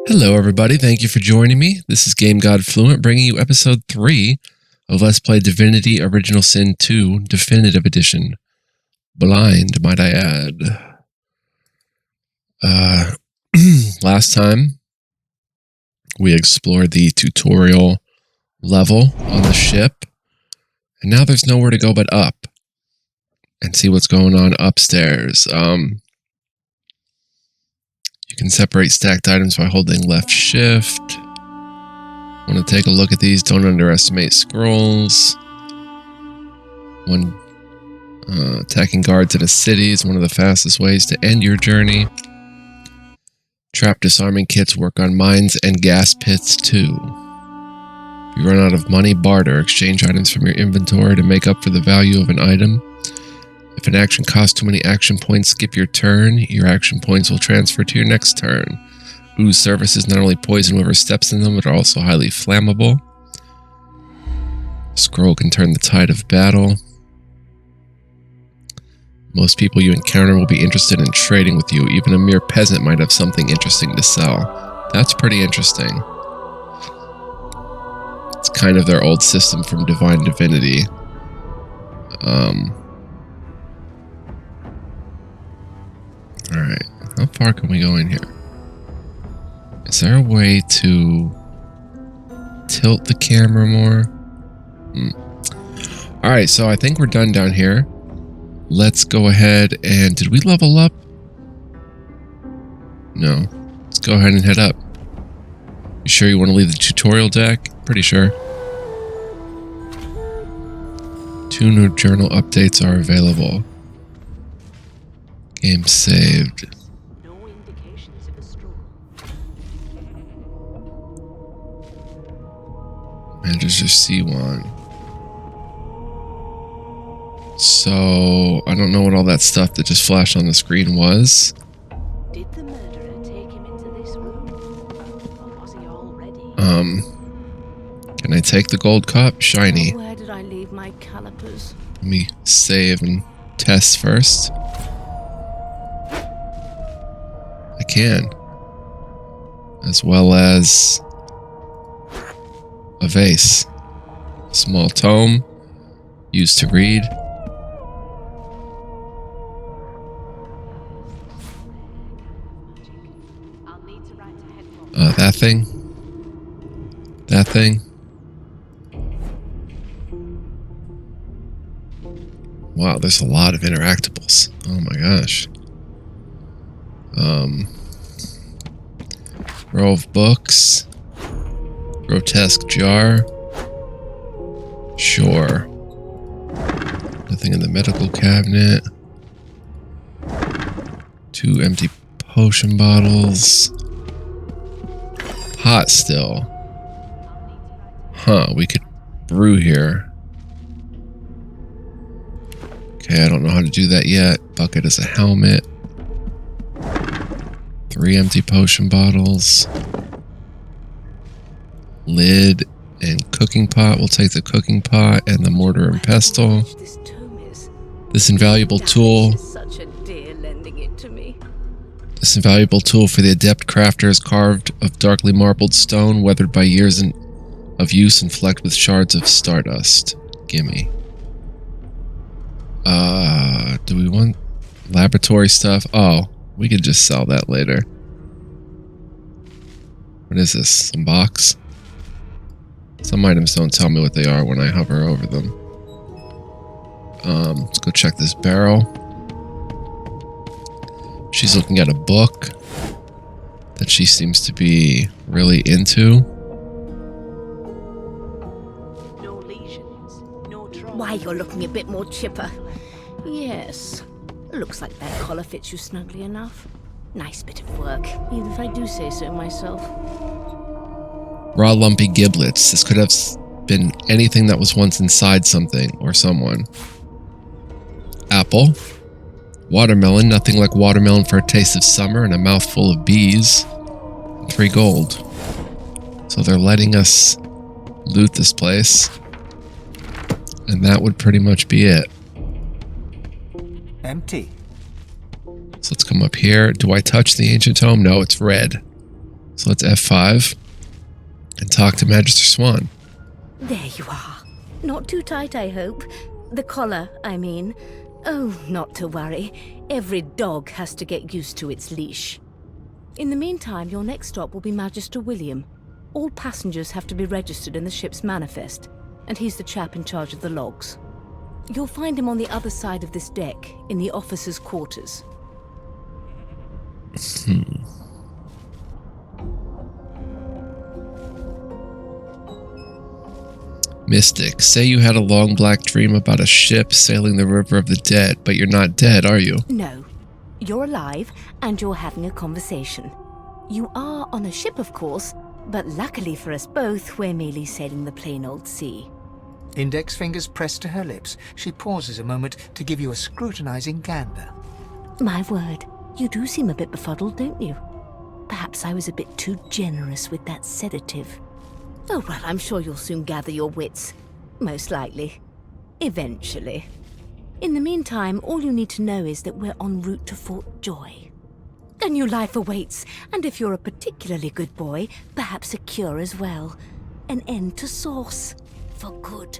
Hello everybody, thank you for joining me. This is Game God Fluent bringing you episode 3 of Let's Play Divinity Original Sin 2 Definitive Edition. Blind, might I add. Last time we explored the tutorial level on the ship, and now there's nowhere to go but up and see what's going on upstairs. You can separate stacked items by holding left shift. Want to take a look at these? Don't underestimate scrolls. Attacking guards in a city is one of the fastest ways to end your journey. Trap disarming kits work on mines and gas pits too. If you run out of money, barter. Exchange items from your inventory to make up for the value of an item. If an action costs too many action points, skip your turn. Your action points will transfer to your next turn. SOOOO surfaces not only poison whoever steps in them, but are also highly flammable. Scroll can turn the tide of battle. Most people you encounter will be interested in trading with you. Even a mere peasant might have something interesting to sell. That's pretty interesting. It's kind of their old system from Divine Divinity. Alright, how far can we go in here? Is there a way to tilt the camera more? Alright, so I think we're done down here. Let's go ahead and... Did we level up? No. Let's go ahead and head up. You sure you want to leave the tutorial deck? Pretty sure. 2 new journal updates are available. Game saved. No indications of a struggle. Manager C1. So, I don't know what all that stuff that just flashed on the screen was. Did the murderer take him into this room? Or was he already? Can I take the gold cup? Shiny. Where did I leave my calipers? Let me save and test first. I can. As well as a vase. A small tome used to read. I'll need to write to headquarters. That thing. That thing. Wow, there's a lot of interactables. Oh my gosh. Row of books. Grotesque jar. Sure. Nothing in the medical cabinet. 2 empty potion bottles. Pot still. Huh, we could brew here. Okay, I don't know how to do that yet. Bucket is a helmet. 3 empty potion bottles. Lid and cooking pot. We'll take the cooking pot and the mortar and pestle. This tome is. This invaluable tool. Such a dear lending it to me. This invaluable tool for the adept crafter is carved of darkly marbled stone, weathered by years of use and flecked with shards of stardust. Gimme. Do we want laboratory stuff? Oh, we could just sell that later. What is this? Some box? Some items don't tell me what they are when I hover over them. Let's go check this barrel. She's looking at a book that she seems to be really into. No lesions, no trauma. Why, you're looking a bit more chipper. Yes. Looks like that collar fits you snugly enough. Nice bit of work, even if I do say so myself. Raw lumpy giblets. This could have been anything that was once inside something or someone. Apple. Watermelon. Nothing like watermelon for a taste of summer and a mouthful of bees. 3 gold. So they're letting us loot this place. And that would pretty much be it. Empty. So let's come up here. Do I touch the ancient tome? No, it's red. So let's F5 and talk to Magister Swan. There you are. Not too tight, I hope. The collar, I mean. Oh, not to worry. Every dog has to get used to its leash. In the meantime, your next stop will be Magister William. All passengers have to be registered in the ship's manifest, and he's the chap in charge of the logs. You'll find him on the other side of this deck, in the officers' quarters. Mystic, say you had a long black dream about a ship sailing the river of the dead, but you're not dead, are you? No. You're alive, and you're having a conversation. You are on a ship, of course, but luckily for us both, we're merely sailing the plain old sea. Index fingers pressed to her lips, she pauses a moment to give you a scrutinizing gander. My word, you do seem a bit befuddled, don't you? Perhaps I was a bit too generous with that sedative. Oh, well, I'm sure you'll soon gather your wits. Most likely. Eventually. In the meantime, all you need to know is that we're en route to Fort Joy. A new life awaits, and if you're a particularly good boy, perhaps a cure as well. An end to sauce. For good.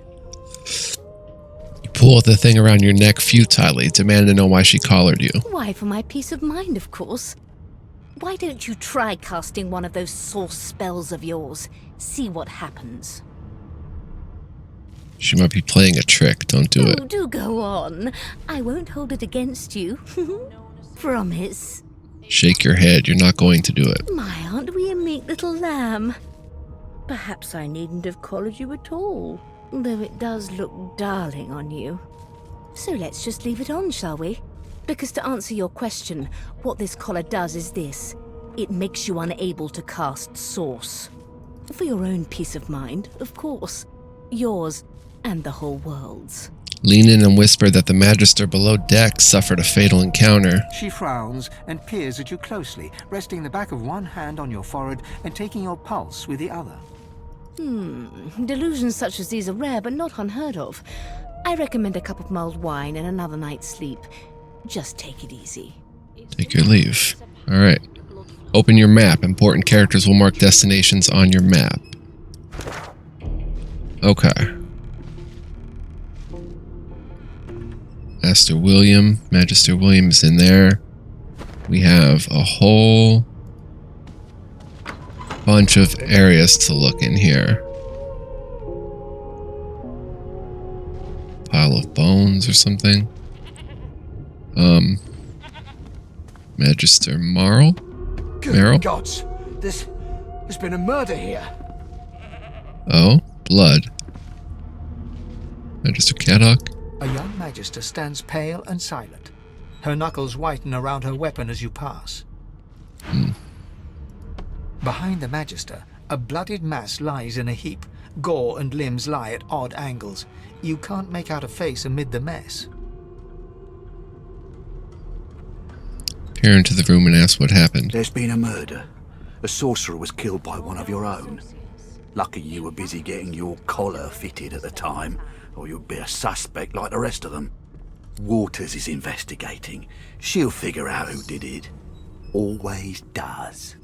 You pull the thing around your neck futilely, demand to know why she collared you. Why, for my peace of mind, of course. Why don't you try casting one of those sauce spells of yours? See what happens. She might be playing a trick. Don't do it. Oh, do go on. I won't hold it against you. Promise. Shake your head. You're not going to do it. My, aren't we a meek little lamb? Perhaps I needn't have collared you at all, though it does look darling on you. So let's just leave it on, shall we? Because to answer your question, what this collar does is this. It makes you unable to cast sauce. For your own peace of mind, of course. Yours and the whole world's. Lean in and whisper that the Magister below deck suffered a fatal encounter. She frowns and peers at you closely, resting the back of one hand on your forehead and taking your pulse with the other. Delusions such as these are rare, but not unheard of. I recommend a cup of mulled wine and another night's sleep. Just take it easy. Take your leave. Alright. Open your map. Important characters will mark destinations on your map. Okay. Magister William is in there. We have a whole bunch of areas to look in here. Pile of bones or something. Magister Marl? Good gods, there's been a murder here. Oh, blood. Magister Caddock? A young magister stands pale and silent. Her knuckles whiten around her weapon as you pass. Behind the magister, a bloodied mass lies in a heap. Gore and limbs lie at odd angles. You can't make out a face amid the mess. Peer into the room and ask what happened. There's been a murder. A sorcerer was killed by one of your own. Lucky you were busy getting your collar fitted at the time, or you'd be a suspect like the rest of them. Waters is investigating. She'll figure out who did it. Always does.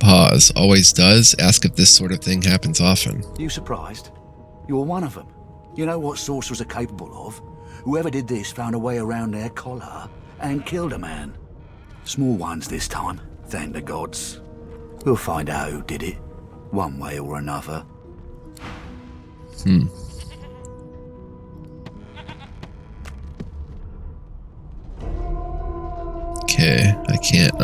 Pause. Always does. Ask if this sort of thing happens often. You surprised? You're one of them. You know what sorcerers are capable of? Whoever did this found a way around their collar and killed a man. Small ones this time, thank the gods. We'll find out who did it, one way or another. Okay, I can't,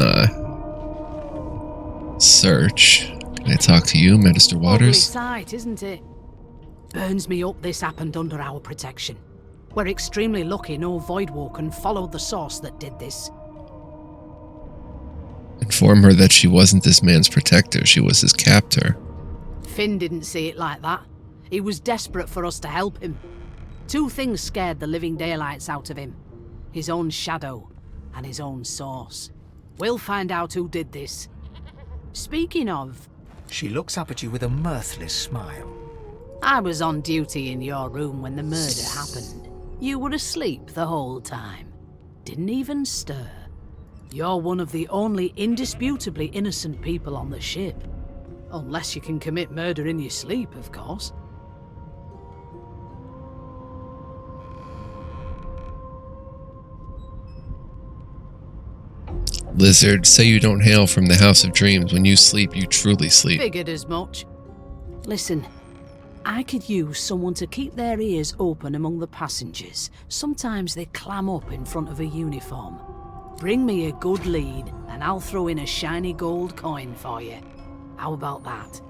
search. Can I talk to you, Magister Lovely Waters? sight, isn't it? Burns me up this happened under our protection. We're extremely lucky no Voidwalker followed the source that did this. Inform her that she wasn't this man's protector, she was his captor. Finn didn't see it like that. He was desperate for us to help him. Two things scared the living daylights out of him. His own shadow and his own source. We'll find out who did this. Speaking of, She looks up at you with a mirthless smile. I was on duty in your room when the murder happened. You were asleep the whole time. Didn't even stir. You're one of the only indisputably innocent people on the ship. Unless you can commit murder in your sleep, of course. Lizard, say you don't hail from the House of Dreams. When you sleep, you truly sleep. Figured as much. Listen, I could use someone to keep their ears open among the passengers. Sometimes they clam up in front of a uniform. Bring me a good lead, and I'll throw in a shiny gold coin for you. How about that?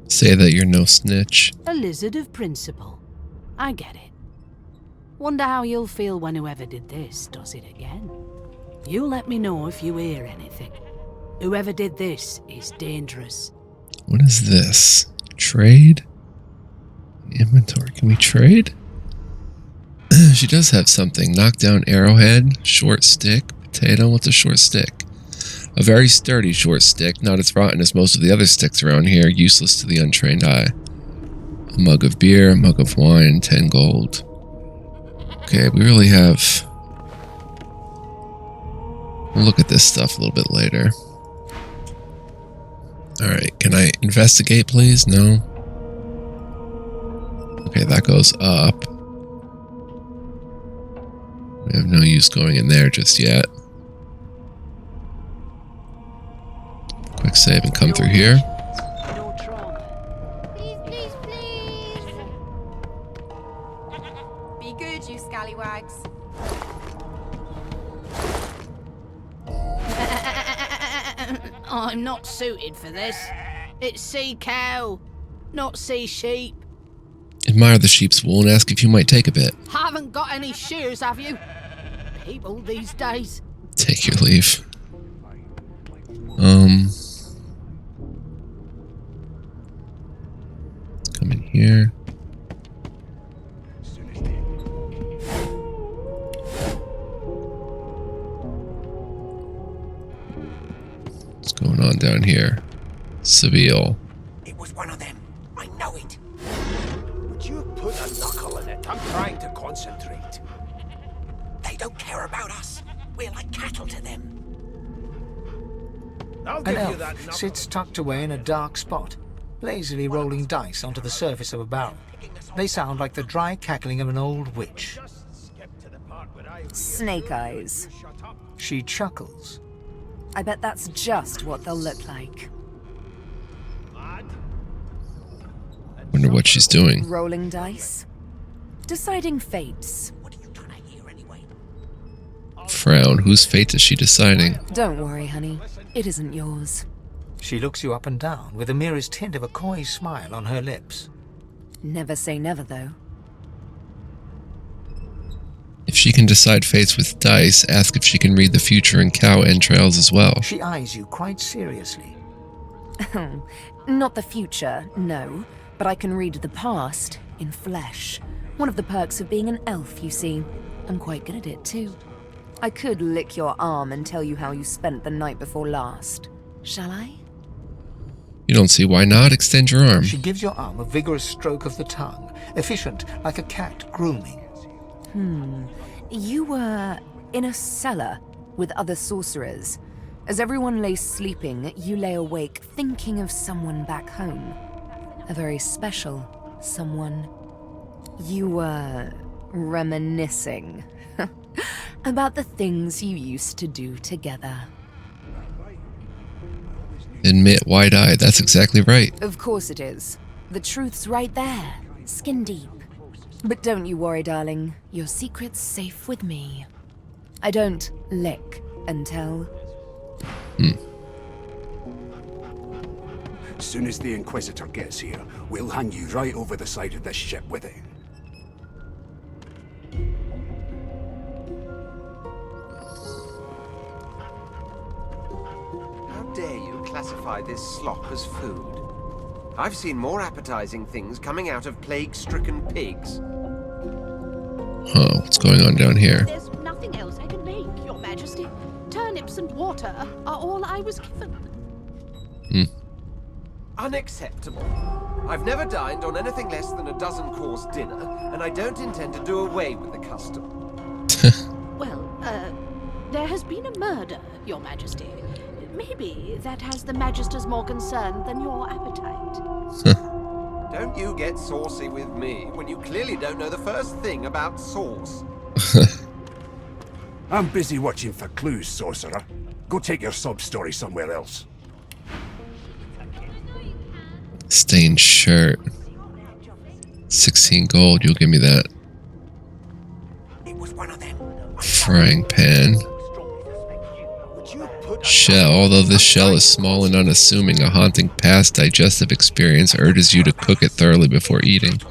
Say that you're no snitch. A lizard of principle. I get it. Wonder how you'll feel when whoever did this does it again. You let me know if you hear anything. Whoever did this is dangerous. What is this? Trade? Inventory. Can we trade? She does have something. Knockdown arrowhead, short stick, potato. What's a short stick? A very sturdy short stick, not as rotten as most of the other sticks around here, useless to the untrained eye. A mug of beer, a mug of wine, 10 gold. Okay, we really have... We'll look at this stuff a little bit later. Alright, can I investigate, please? No? Okay, that goes up. We have no use going in there just yet. Quick save and come through here. No trauma. Please, please, please. Be good, you scallywags. I'm not suited for this. It's sea cow, not sea sheep. Admire the sheep's wool and ask if you might take a bit. Haven't got any shears, have you? People these days. Take your leave. Come in here. What's going on down here? Seville. It was one of them. I know it. Would you put a knuckle in it? I'm trying to concentrate. They don't care about us. We're like cattle to them. I'll An give you elf that knuckle. sits tucked away in a dark spot, lazily rolling dice onto the surface of a barrel. They sound like the dry cackling of an old witch. Snake eyes. She chuckles. I bet that's just what they'll look like. Wonder what she's doing. Rolling dice. Deciding fates. What are you trying to hear anyway? Frown. Whose fate is she deciding? Don't worry, honey. It isn't yours. She looks you up and down with the merest hint of a coy smile on her lips. Never say never, though. If she can decide fates with dice, ask if she can read the future in cow entrails as well. She eyes you quite seriously. Not the future, no. But I can read the past in flesh. One of the perks of being an elf, you see. I'm quite good at it, too. I could lick your arm and tell you how you spent the night before last. Shall I? You don't see why not? Extend your arm. She gives your arm a vigorous stroke of the tongue, efficient like a cat grooming. You were in a cellar with other sorcerers. As everyone lay sleeping, you lay awake thinking of someone back home. A very special someone. You were reminiscing about the things you used to do together. Admit, wide-eyed. That's exactly right. Of course it is. The truth's right there, skin deep. But don't you worry, darling. Your secret's safe with me. I don't lick and tell. As soon as the Inquisitor gets here, we'll hang you right over the side of this ship with it. How dare you classify this slop as food? I've seen more appetizing things coming out of plague-stricken pigs. Huh, what's going on down here? There's nothing else I can make, Your Majesty. Turnips and water are all I was given. Unacceptable. I've never dined on anything less than a dozen-course dinner, and I don't intend to do away with the custom. Well, there has been a murder, Your Majesty. Maybe that has the Magister's more concerned than your appetite. Don't you get saucy with me when you clearly don't know the first thing about sauce. I'm busy watching for clues, sorcerer. Go take your sub-story somewhere else. Stained shirt. 16 gold, you'll give me that. It was one of them. Frying pan. Shell. Although this shell is small and unassuming, a haunting past digestive experience urges you to cook it thoroughly before eating.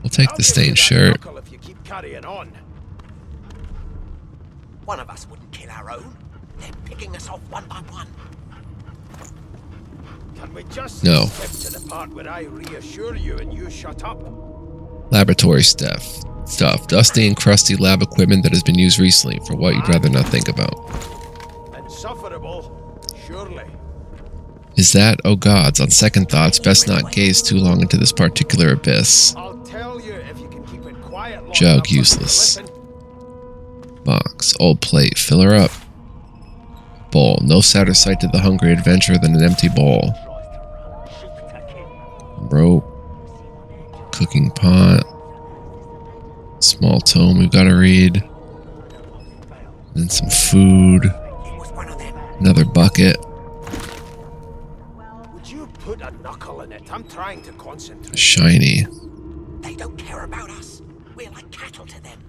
We'll take the stained shirt. If you keep carrying on. One of us wouldn't kill our own. They're picking us off one by one. Can we just skip to the part where I reassure you and you shut up? Laboratory stuff. Dusty and crusty lab equipment that has been used recently for what you'd rather not think about. Insufferable, surely. Is that, oh gods, on second thoughts, best not gaze too long into this particular abyss. I'll tell you if you can keep it quiet long Jug, enough useless. Box, old plate, fill her up. Bowl, no sadder sight to the hungry adventurer than an empty bowl. Rope. Cooking pot. Small tome we've got to read. Then some food. Another bucket. Would you put a knuckle in it? I'm trying to concentrate. Shiny. They don't care about us. We're like cattle to them.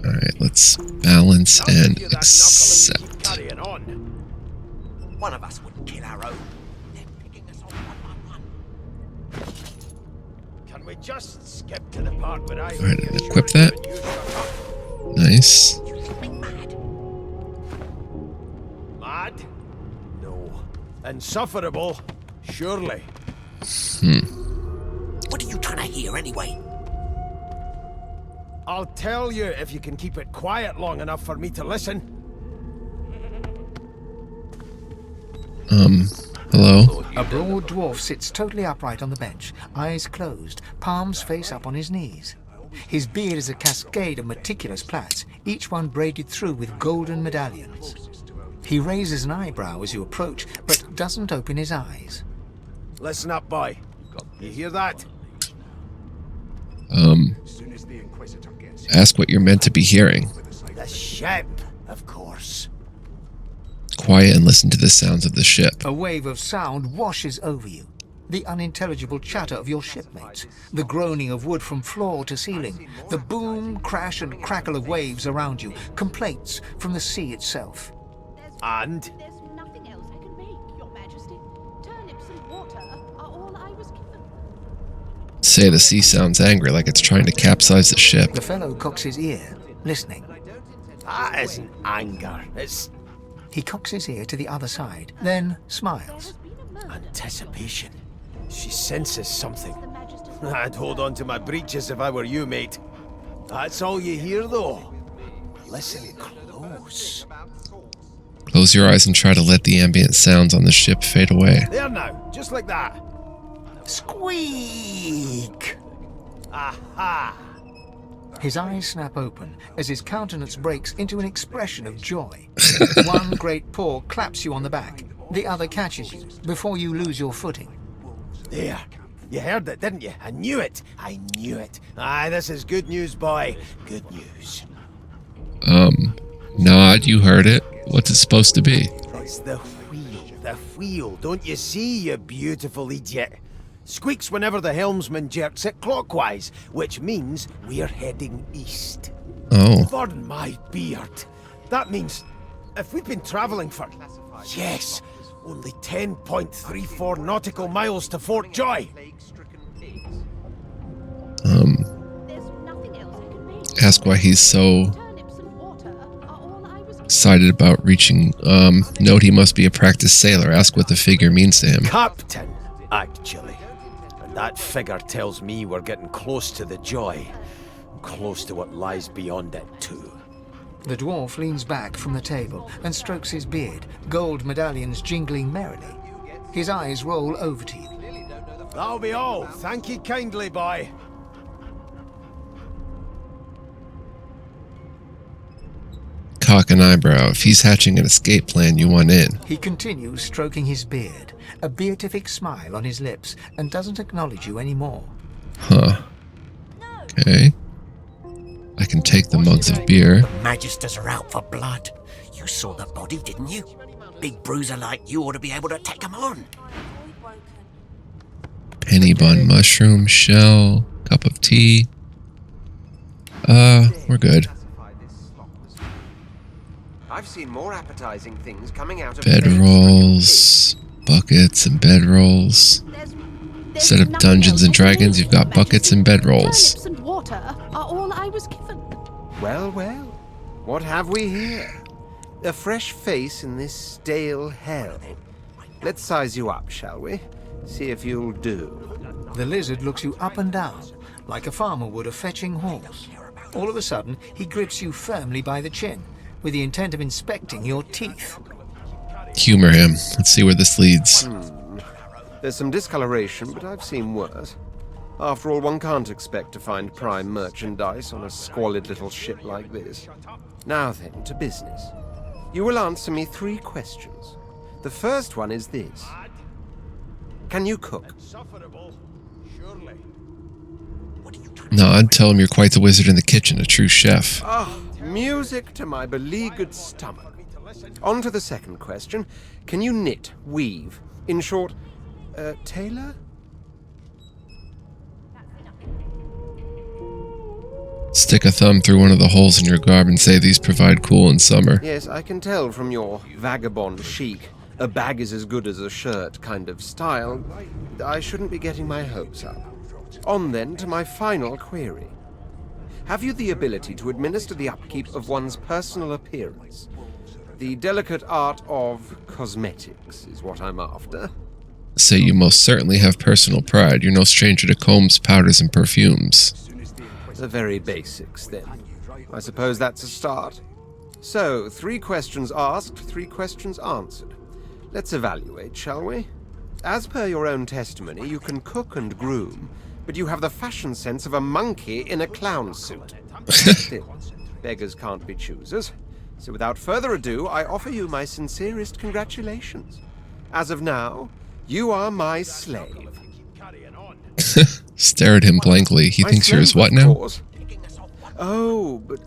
Alright, let's balance and accept. Carrying on. One of us wouldn't kill our own. They're picking us off one by one. Can we just skip to the part where I Alright, equip that. Nice. Mad? No. Insufferable? Surely. What are you trying to hear anyway? I'll tell you if you can keep it quiet long enough for me to listen. Hello? A broad dwarf sits totally upright on the bench, eyes closed, palms face up on his knees. His beard is a cascade of meticulous plaits, each one braided through with golden medallions. He raises an eyebrow as you approach, but doesn't open his eyes. Listen up, boy. You hear that? Ask what you're meant to be hearing. The ship, of course. Quiet and listen to the sounds of the ship. A wave of sound washes over you. The unintelligible chatter of your shipmates, the groaning of wood from floor to ceiling, the boom, crash and crackle of waves around you, complaints from the sea itself. And? There's nothing else I can make, Your Majesty. Turnips and water are all I was given. Say the sea sounds angry, like it's trying to capsize the ship. The fellow cocks his ear, listening. That isn't anger. It's He cocks his ear to the other side, then smiles. anticipation. She senses something. I'd hold on to my breeches if I were you, mate. That's all you hear, though. Listen close. Close your eyes and try to let the ambient sounds on the ship fade away. There now, just like that. Squeak! Aha! His eyes snap open as his countenance breaks into an expression of joy. One great paw claps you on the back. The other catches you before you lose your footing. There. You heard it, didn't you? I knew it. I knew it. Aye, this is good news, boy. Good news. Nod, you heard it. What's it supposed to be? It's the wheel. The wheel. Don't you see, you beautiful idiot? Squeaks whenever the helmsman jerks it clockwise, which means we're heading east. Oh. Pardon my beard. That means if we've been traveling for, yes, only 10.34 nautical miles to Fort Joy. Ask why he's so excited about reaching. Note he must be a practiced sailor. Ask what the figure means to him. Captain, actually. And that figure tells me we're getting close to the Joy. close to what lies beyond it, too. The dwarf leans back from the table and strokes his beard, gold medallions jingling merrily. His eyes roll over to you. That'll be all. Thank you kindly, boy. Cock an eyebrow. If he's hatching an escape plan, you want in. He continues stroking his beard, a beatific smile on his lips, and doesn't acknowledge you anymore. Huh. Okay. I can take the mugs of beer. The Magisters are out for blood. You saw the body, didn't you? Big bruiser like you ought to be able to take them on. Penny bun mushroom shell. Cup of tea. We're good. I've seen more appetizing things coming out of Bedrolls. Buckets and bedrolls. Instead of Dungeons and Dragons, you've got buckets and bedrolls. Turnips and water are all I was given. Well, well. What have we here? A fresh face in this stale hell. Let's size you up, shall we? See if you'll do. The lizard looks you up and down, like a farmer would a fetching horse. All of a sudden, he grips you firmly by the chin, with the intent of inspecting your teeth. Humor him. Let's see where this leads. There's some discoloration, but I've seen worse. After all, one can't expect to find prime merchandise on a squalid little ship like this. Now then, to business. You will answer me 3 questions. The first one is this. Can you cook? No, I'd tell him you're quite the wizard in the kitchen, a true chef. Ah, music to my beleaguered stomach. On to the second question. Can you knit, weave? In short, tailor? Stick a thumb through one of the holes in your garb and say these provide cool in summer. Yes, I can tell from your vagabond chic, a bag is as good as a shirt kind of style. I shouldn't be getting my hopes up. On then to my final query. Have you the ability to administer the upkeep of one's personal appearance? The delicate art of cosmetics is what I'm after. Say you most certainly have personal pride. You're no stranger to combs, powders, and perfumes. The very basics, then. I suppose that's a start. So, 3 questions asked, 3 questions answered. Let's evaluate, shall we? As per your own testimony, you can cook and groom, but you have the fashion sense of a monkey in a clown suit. Still, beggars can't be choosers. So without further ado, I offer you my sincerest congratulations. As of now, you are my slave. Stare at him blankly. He thinks you're his what now? Oh, but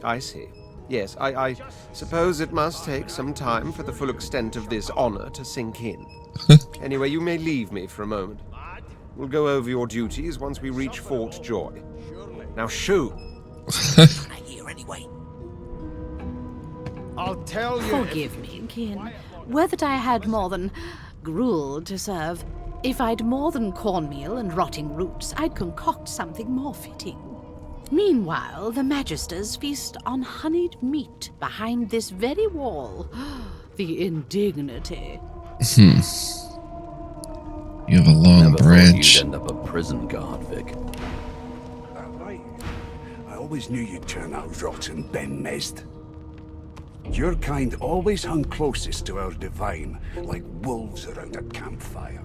I see. Yes, I suppose it must take some time for the full extent of this honor to sink in. Anyway, you may leave me for a moment. We'll go over your duties once we reach Fort Joy. Now shoo! I hear anyway. I'll tell you. Forgive me, Kian. Were that I had more than gruel to serve, if I'd more than cornmeal and rotting roots, I'd concoct something more fitting. Meanwhile, the Magisters feast on honeyed meat behind this very wall. The indignity. You have a long branch. You'd end up a prison guard, Vic. Right. I always knew you'd turn out rotten, Ben Mezd. Your kind always hung closest to our divine, like wolves around a campfire.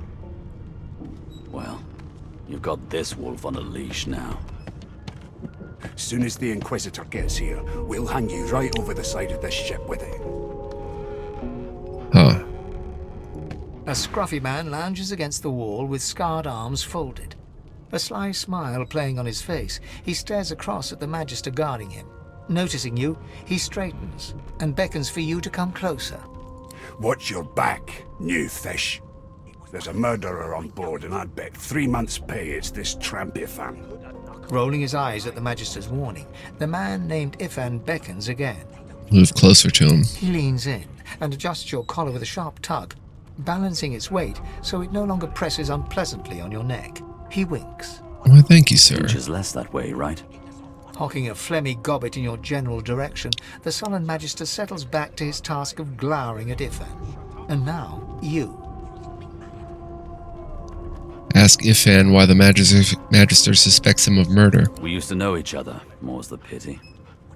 Well, you've got this wolf on a leash now. Soon as the Inquisitor gets here, we'll hang you right over the side of this ship with it. Huh. A scruffy man lounges against the wall with scarred arms folded. A sly smile playing on his face, he stares across at the Magister guarding him. Noticing you, he straightens and beckons for you to come closer. Watch your back, new fish. There's a murderer on board, and I'd bet 3 months' pay it's this tramp Ifan. Rolling his eyes at the Magister's warning, the man named Ifan beckons again. Move closer to him. He leans in and adjusts your collar with a sharp tug, balancing its weight so it no longer presses unpleasantly on your neck. He winks. Why, thank you, sir. Inches less that way, right? Hocking a phlegmy gobbet in your general direction, the sullen Magister settles back to his task of glowering at Ifan. And now, you. Ask Ifan why the Magister suspects him of murder. We used to know each other, more's the pity.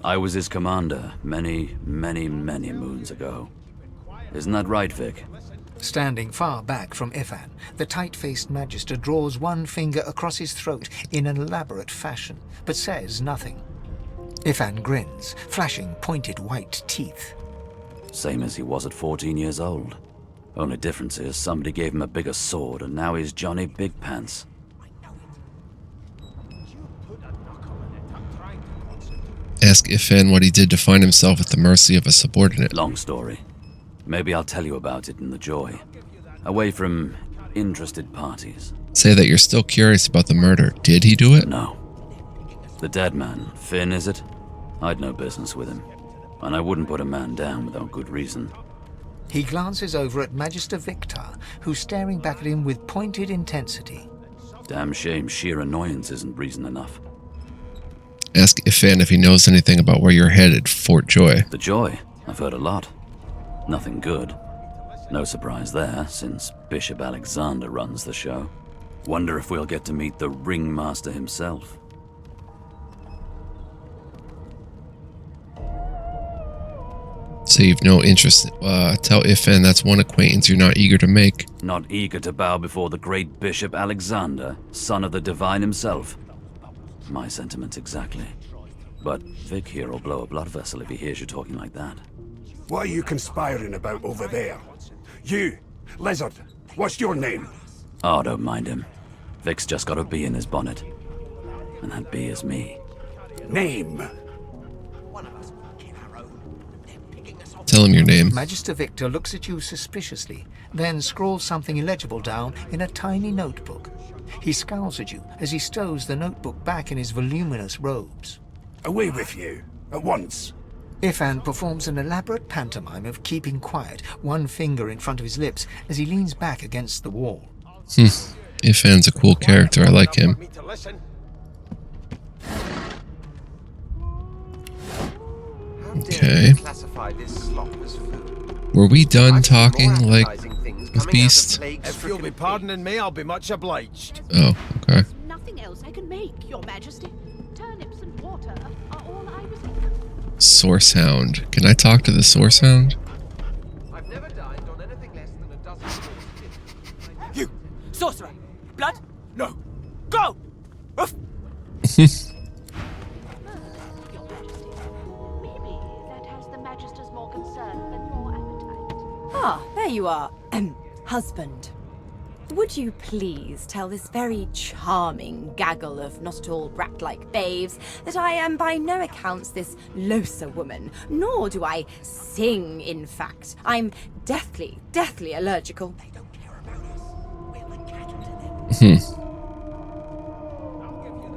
I was his commander many, many, many moons ago. Isn't that right, Vic? Standing far back from Ifan, the tight-faced Magister draws one finger across his throat in an elaborate fashion, but says nothing. Ifan grins, flashing pointed white teeth. Same as he was at 14 years old. Only difference is somebody gave him a bigger sword and now he's Johnny Big Pants. Ask Ifan what he did to find himself at the mercy of a subordinate. Long story. Maybe I'll tell you about it in the Joy. Away from interested parties. Say that you're still curious about the murder. Did he do it? No. The dead man, Finn, is it? I'd no business with him. And I wouldn't put a man down without good reason. He glances over at Magister Victor, who's staring back at him with pointed intensity. Damn shame sheer annoyance isn't reason enough. Ask Ifan if he knows anything about where you're headed, Fort Joy. The Joy? I've heard a lot. Nothing good. No surprise there, since Bishop Alexander runs the show. Wonder if we'll get to meet the ringmaster himself. So you've no interest. Tell Ifan that's one acquaintance you're not eager to make. Not eager to bow before the great Bishop Alexander, son of the Divine himself. My sentiments exactly. But Vic here will blow a blood vessel if he hears you talking like that. What are you conspiring about over there? You, Lizard, what's your name? Oh, don't mind him. Vic's just got a bee in his bonnet. And that bee is me. Name? Tell him your name. Magister Victor looks at you suspiciously, then scrawls something illegible down in a tiny notebook. He scowls at you as he stows the notebook back in his voluminous robes. Away with you, at once. Ifan performs an elaborate pantomime of keeping quiet, one finger in front of his lips as he leans back against the wall. Ifan's a cool character, I like him. Okay. Were we done talking, like, with Beast? If you'll be pardoning me, I'll be much obliged. Oh, okay. Nothing else I can make, Your Majesty. Turnips and water are all I was... Source Hound. Can I talk to the Source Hound? I've never dined on anything less than a dozen. You! Sorcerer! Blood? No! Go! Your Majesty, maybe that has the Magister's more concern than your appetite. Ah, there you are. Husband. Would you please tell this very charming gaggle of not at all brat-like babes that I am by no accounts this Losa woman, nor do I sing, in fact. I'm deathly, deathly allergical. They don't care about us. We're like cattle to them.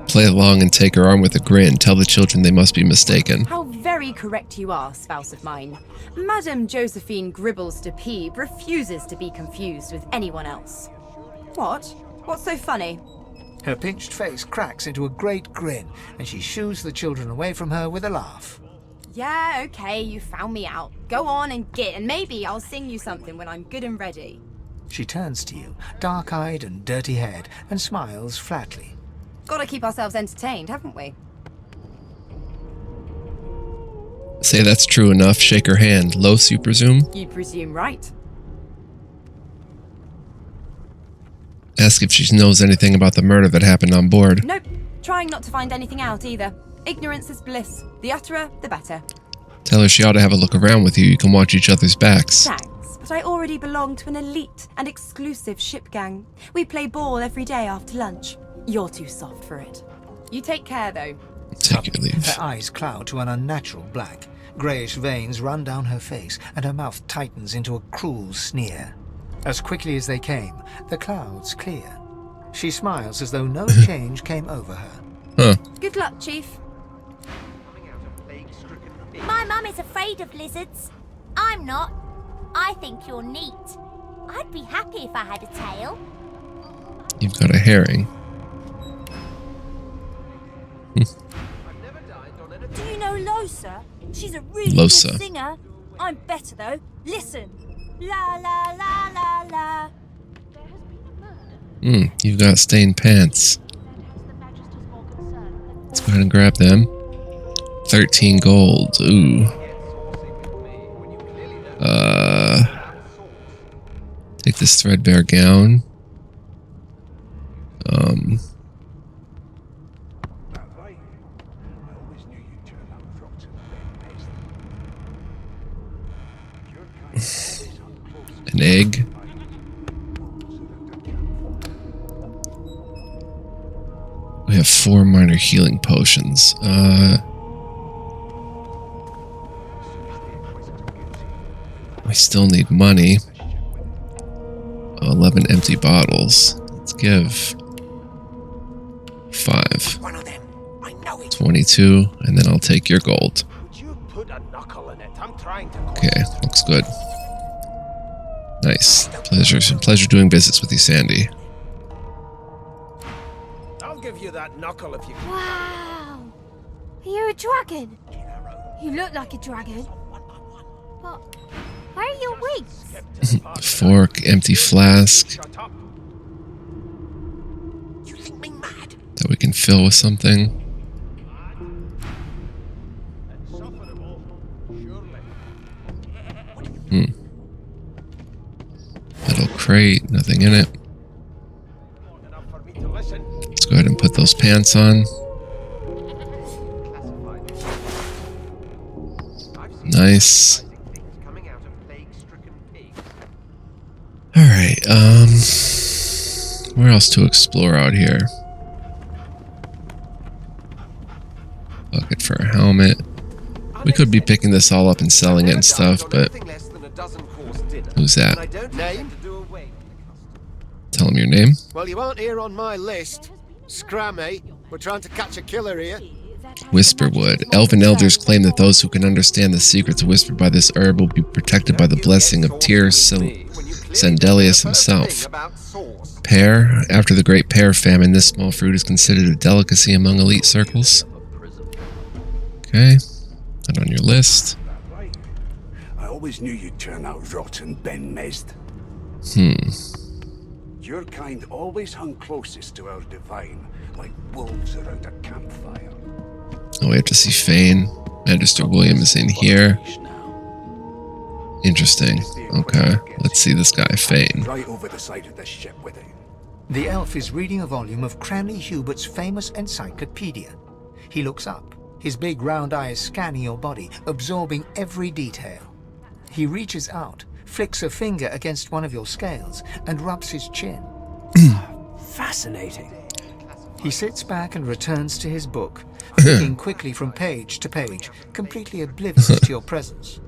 Play along and take her arm with a grin. Tell the children they must be mistaken. How very correct you are, spouse of mine. Madame Josephine Gribbles de Peeb refuses to be confused with anyone else. What? What's so funny? Her pinched face cracks into a great grin, and she shoos the children away from her with a laugh. Yeah, okay, you found me out. Go on and git, and maybe I'll sing you something when I'm good and ready. She turns to you, dark-eyed and dirty-haired, and smiles flatly. Gotta keep ourselves entertained, haven't we? Say that's true enough. Shake her hand. Los, you presume? You presume right. Ask if she knows anything about the murder that happened on board. Nope. Trying not to find anything out either. Ignorance is bliss. The utterer, the better. Tell her she ought to have a look around with you. You can watch each other's backs. Thanks, but I already belong to an elite and exclusive ship gang. We play ball every day after lunch. You're too soft for it. You take care, though. Take your leave. Her eyes cloud to an unnatural black. Greyish veins run down her face, and her mouth tightens into a cruel sneer. As quickly as they came, the clouds clear. She smiles as though no change came over her. Huh. Good luck, Chief. My mum is afraid of lizards. I'm not. I think you're neat. I'd be happy if I had a tail. You've got a herring. Do you know Losa? She's a really Losa. good singer. I'm better though. Listen. La la la la la. There has been a murder. You've got stained pants. Let's go ahead and grab them. 13 gold. Ooh. Take this threadbare gown. An egg. We have 4 minor healing potions. We still need money. 11 empty bottles. Let's give 5. 22, and then I'll take your gold. Okay, looks good. Nice. Pleasure doing business with you, Sandy. I'll give you that knuckle if you can. Wow! You're a dragon. You look like a dragon. But where are your wings? Fork, empty flask. That we can fill with something. Metal crate, nothing in it. Let's go ahead and put those pants on. Nice. Alright, where else to explore out here? Bucket for a helmet. We could be picking this all up and selling it and stuff, but who's that? Tell him your name. Well, you aren't here on my list. Scrammy. We're trying to catch a killer here. Whisperwood. Elven elders claim that those who can understand the secrets whispered by this herb will be protected by the blessing of Tyr Sandelius himself. Pear. After the Great Pear Famine, this small fruit is considered a delicacy among elite circles. Okay. Not on your list. I always knew you'd turn out rotten, Ben Mezd. Your kind always hung closest to our divine, like wolves around a campfire. Oh, we have to see Fane. Magister William is in here. Interesting. Okay, let's see this guy, Fane. Right over the side of this ship with it. The elf is reading a volume of Cranley Hubert's famous encyclopedia. He looks up, his big round eyes scanning your body, absorbing every detail. He reaches out, flicks a finger against one of your scales, and rubs his chin. Fascinating. He sits back and returns to his book, flicking quickly from page to page, completely oblivious to your presence.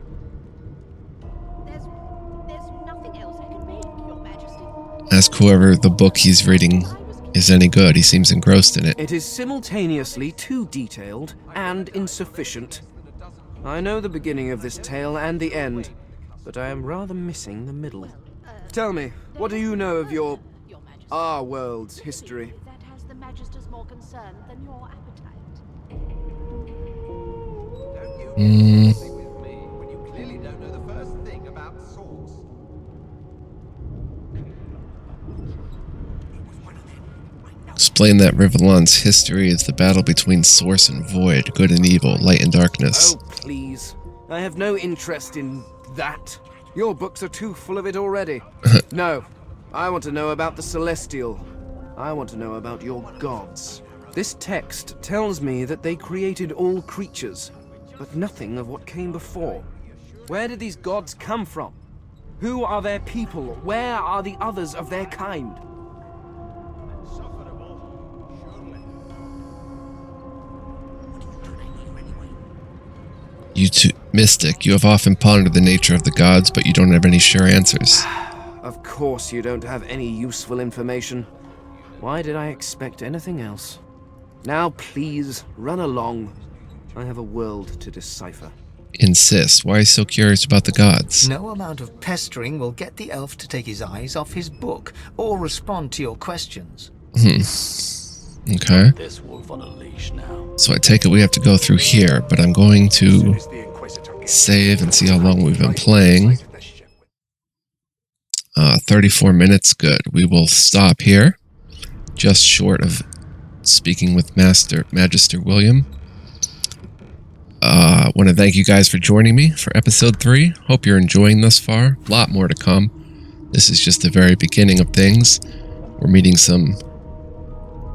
Ask whoever the book he's reading is any good. He seems engrossed in it. It is simultaneously too detailed and insufficient. I know the beginning of this tale and the end, but I am rather missing the middle. Tell me, what do you know of our world's history? Explain that Rivellon's history is the battle between source and void, good and evil, light and darkness. Oh, please. I have no interest in that. Your books are too full of it already. No, I want to know about the Celestial. I want to know about your gods. This text tells me that they created all creatures, but nothing of what came before. Where did these gods come from? Who are their people? Where are the others of their kind? You two, mystic, you have often pondered the nature of the gods, but you don't have any sure answers. Of course you don't have any useful information. Why did I expect anything else? Now please, run along. I have a world to decipher. Insist. Why are you so curious about the gods? No amount of pestering will get the elf to take his eyes off his book or respond to your questions. Okay. This wolf on a leash now. So I take it we have to go through here, but I'm going to save and see how long we've been playing. 34 minutes, good. We will stop here. just short of speaking with Magister William. I want to thank you guys for joining me for episode 3. Hope you're enjoying thus far. A lot more to come. This is just the very beginning of things. We're meeting some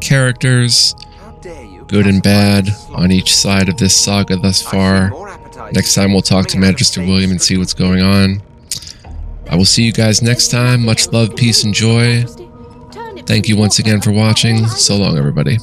characters, good and bad, on each side of this saga thus far. Next time we'll talk to Magister William and see what's going on. I will see you guys next time. Much love, peace, and joy. Thank you once again for watching. So long, everybody.